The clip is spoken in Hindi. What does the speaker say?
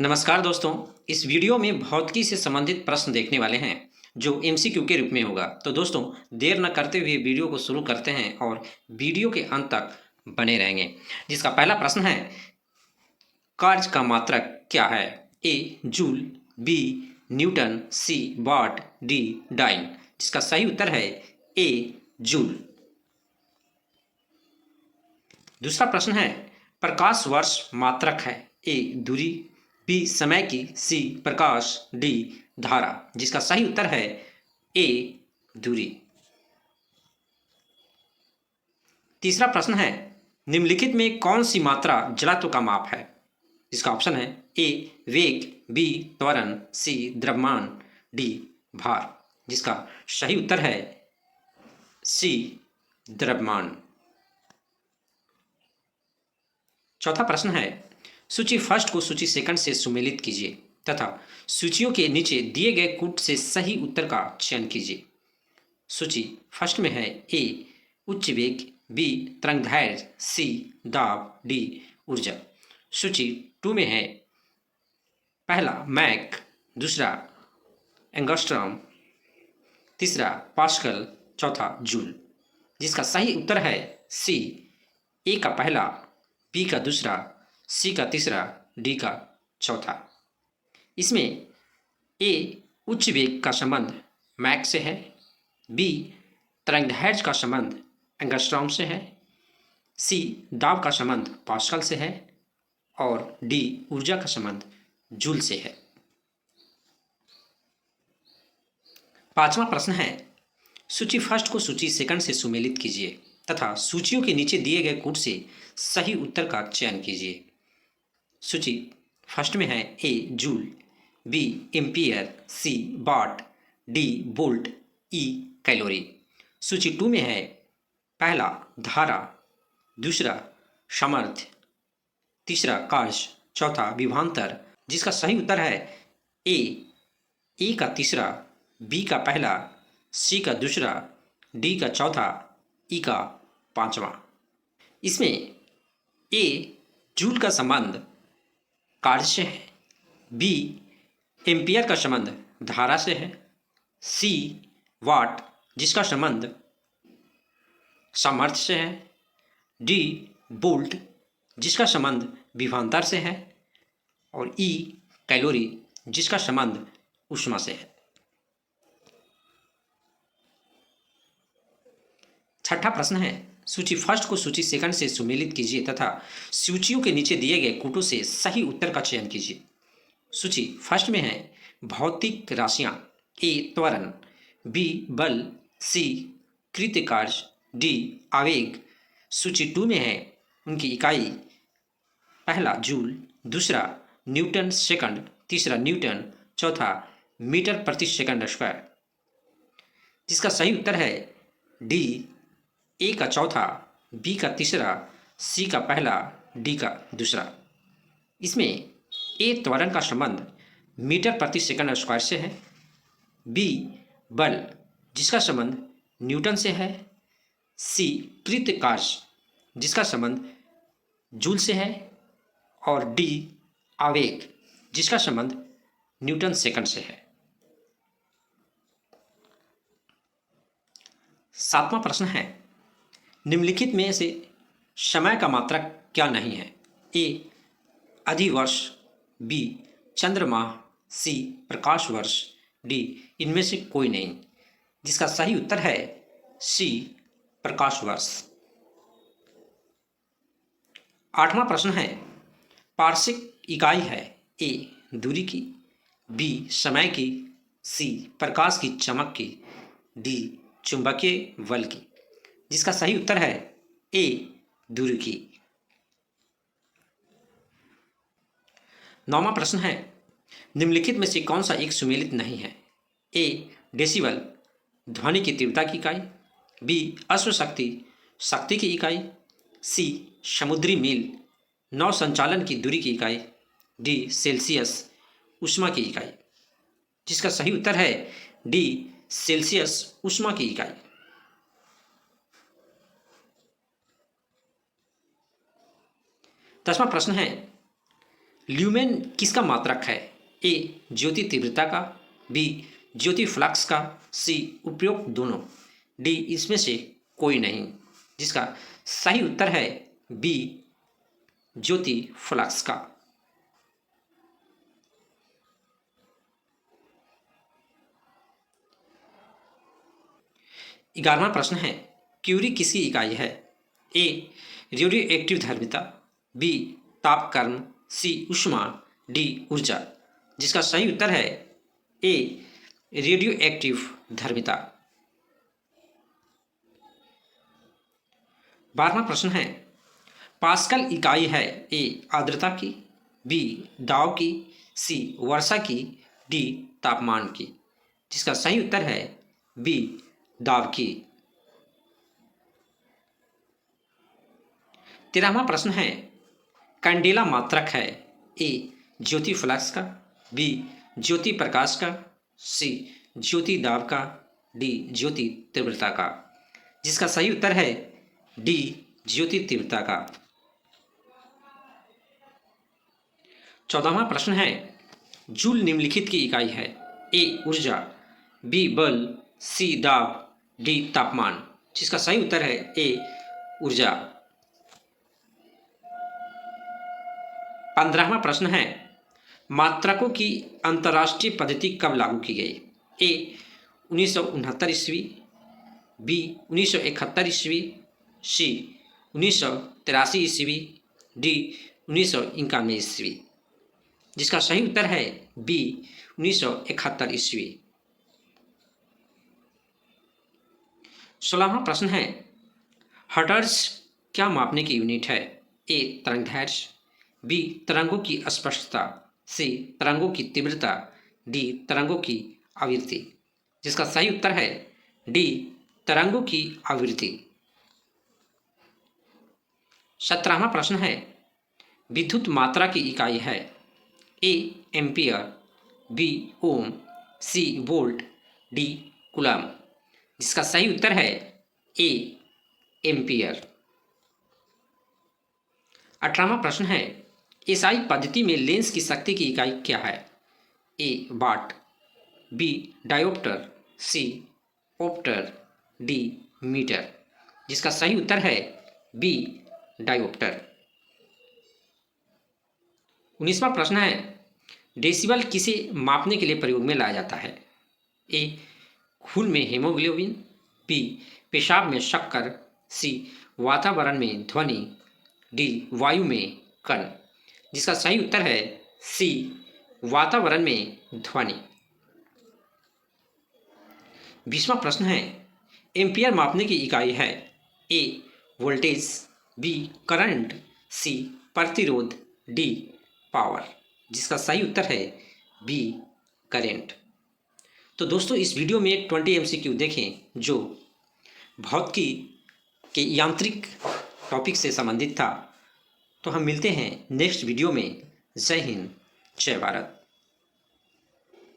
नमस्कार दोस्तों, इस वीडियो में भौतिकी से संबंधित प्रश्न देखने वाले हैं जो एमसीक्यू के रूप में होगा। तो दोस्तों, देर न करते हुए वीडियो को शुरू करते हैं और वीडियो के अंत तक बने रहेंगे। जिसका पहला प्रश्न है, कार्य का मात्रक क्या है? ए जूल, बी न्यूटन, सी वाट, डी डाइन। जिसका सही उत्तर है ए जूल। दूसरा प्रश्न है, प्रकाश वर्ष मात्रक है? ए दूरी, बी समय की, सी प्रकाश, डी धारा। जिसका सही उत्तर है ए दूरी। तीसरा प्रश्न है, निम्नलिखित में कौन सी मात्रा जड़त्व का माप है? इसका ऑप्शन है ए वेग, बी त्वरण, सी द्रव्यमान, डी भार। जिसका सही उत्तर है सी द्रव्यमान। चौथा प्रश्न है, सूची फर्स्ट को सूची सेकंड से सुमेलित कीजिए तथा सूचियों के नीचे दिए गए कूट से सही उत्तर का चयन कीजिए। सूची फर्स्ट में है ए उच्च वेग, बी तरंगदैर्घ्य, सी दाब, डी ऊर्जा। सूची टू में है पहला मैक, दूसरा एंगस्ट्रॉम, तीसरा पास्कल, चौथा जूल। जिसका सही उत्तर है सी, ए का पहला, बी का दूसरा, सी का तीसरा, डी का चौथा। इसमें ए उच्च वेग का संबंध मैक से है, बी तरंगदैर्घ्य का संबंध एंगस्ट्रॉम से है, सी दाब का संबंध पास्कल से है और डी ऊर्जा का संबंध जूल से है। पांचवा प्रश्न है, सूची फर्स्ट को सूची सेकंड से सुमेलित कीजिए तथा सूचियों के नीचे दिए गए कूट से सही उत्तर का चयन कीजिए। सूची फर्स्ट में है ए जूल, बी एम्पियर, सी वाट, डी वोल्ट, ई कैलोरी। सूची टू में है पहला धारा, दूसरा सामर्थ्य, तीसरा कार्य, चौथा विभवांतर। जिसका सही उत्तर है ए का तीसरा, बी का पहला, सी का दूसरा, डी का चौथा, ई का पांचवा। इसमें ए जूल का संबंध कार्य से है, बी एम्पियर का संबंध धारा से है, सी वाट जिसका संबंध सामर्थ्य से है, डी वोल्ट जिसका संबंध विभवांतर से है और ई कैलोरी जिसका संबंध ऊष्मा से है। छठा प्रश्न है, सूची फर्स्ट को सूची सेकंड से सुमेलित कीजिए तथा सूचियों के नीचे दिए गए कूटों से सही उत्तर का चयन कीजिए। सूची फर्स्ट में है भौतिक राशियां, ए त्वरण, बी बल, सी कृत्य कार्य, डी आवेग। सूची टू में है उनकी इकाई, पहला जूल, दूसरा न्यूटन सेकंड, तीसरा न्यूटन, चौथा मीटर प्रति सेकंड स्क्वायर। जिसका सही उत्तर है डी, ए का चौथा, बी का तीसरा, सी का पहला, डी का दूसरा। इसमें ए त्वरण का संबंध मीटर प्रति सेकंड स्क्वायर से है, बी बल जिसका संबंध न्यूटन से है, सी कृत्य कार्य जिसका संबंध जूल से है और डी आवेग जिसका संबंध न्यूटन सेकंड से है। सातवां प्रश्न है, निम्नलिखित में से समय का मात्रक क्या नहीं है? ए अधिवर्ष, बी चंद्रमाह, सी प्रकाश वर्ष, डी इनमें से कोई नहीं। जिसका सही उत्तर है सी प्रकाश वर्ष। आठवां प्रश्न है, पार्श्विक इकाई है ए दूरी की, बी समय की, सी प्रकाश की चमक की, डी चुंबकीय बल की। जिसका सही उत्तर है ए दूरी की। नौवां प्रश्न है, निम्नलिखित में से कौन सा एक सुमेलित नहीं है? ए डेसिबल ध्वनि की तीव्रता की इकाई, बी अश्वशक्ति शक्ति की इकाई, सी समुद्री मील नौ संचालन की दूरी की इकाई, डी सेल्सियस ऊष्मा की इकाई। जिसका सही उत्तर है डी सेल्सियस ऊष्मा की इकाई। 10वां प्रश्न है, ल्यूमेन किसका मात्रक है? ए ज्योति तीव्रता का, बी ज्योति फ्लक्स का, सी उपरोक्त दोनों, डी इसमें से कोई नहीं। जिसका सही उत्तर है बी ज्योति फ्लक्स का। 11वां प्रश्न है क्यूरी किसकी इकाई है? ए रेडियो एक्टिव धर्मिता, बी तापकर्म, सी ऊष्मा, डी ऊर्जा। जिसका सही उत्तर है ए रेडियो एक्टिव धर्मिता। 12वां प्रश्न है पास्कल इकाई है ए आर्द्रता की, बी दाब की, सी वर्षा की, डी तापमान की। जिसका सही उत्तर है बी दाब की। 13वां प्रश्न है कैंडेला मात्रक है ए ज्योति फ्लक्स का, बी ज्योति प्रकाश का, सी ज्योति दाब का, डी ज्योति तीव्रता का। जिसका सही उत्तर है डी ज्योति तीव्रता का। 14वां प्रश्न है जूल निम्नलिखित की इकाई है? ए ऊर्जा, बी बल, सी दाब, डी तापमान। जिसका सही उत्तर है ए ऊर्जा। 15वां प्रश्न है मात्रकों की अंतर्राष्ट्रीय पद्धति कब लागू की गई? ए 1969 ईस्वी, बी 1971 ईस्वी, सी 1983 ईस्वी, डी 1991 ईस्वी। जिसका सही उत्तर है बी 1971 ईस्वी। 16वां प्रश्न है हर्ट्ज क्या मापने की यूनिट है? ए तरंगदैर्घ्य, बी तरंगों की स्पष्टता, सी तरंगों की तीव्रता, डी तरंगों की आवृत्ति। जिसका सही उत्तर है डी तरंगों की आवृत्ति। 17वां प्रश्न है विद्युत मात्रा की इकाई है? A ampere, B ohm, C volt, D coulomb. जिसका सही उत्तर है ए एम्पियर। 18वां प्रश्न है एसआई पद्धति में लेंस की शक्ति की इकाई क्या है? ए वाट, बी डायोप्टर, सी ऑप्टर, डी मीटर। जिसका सही उत्तर है बी डायोप्टर। 19वां प्रश्न है डेसिबल किसे मापने के लिए प्रयोग में लाया जाता है? ए खून में हीमोग्लोबिन, बी पेशाब में शक्कर, सी वातावरण में ध्वनि, डी वायु में कण। जिसका सही उत्तर है सी वातावरण में ध्वनि। 20वां प्रश्न है एम्पियर मापने की इकाई है? ए वोल्टेज, बी करंट, सी प्रतिरोध, डी पावर। जिसका सही उत्तर है बी करेंट। तो दोस्तों इस वीडियो में 20 MCQ देखें जो भौतिकी के यांत्रिक टॉपिक से संबंधित था। तो हम मिलते हैं नेक्स्ट वीडियो में। जय हिंद, जय भारत।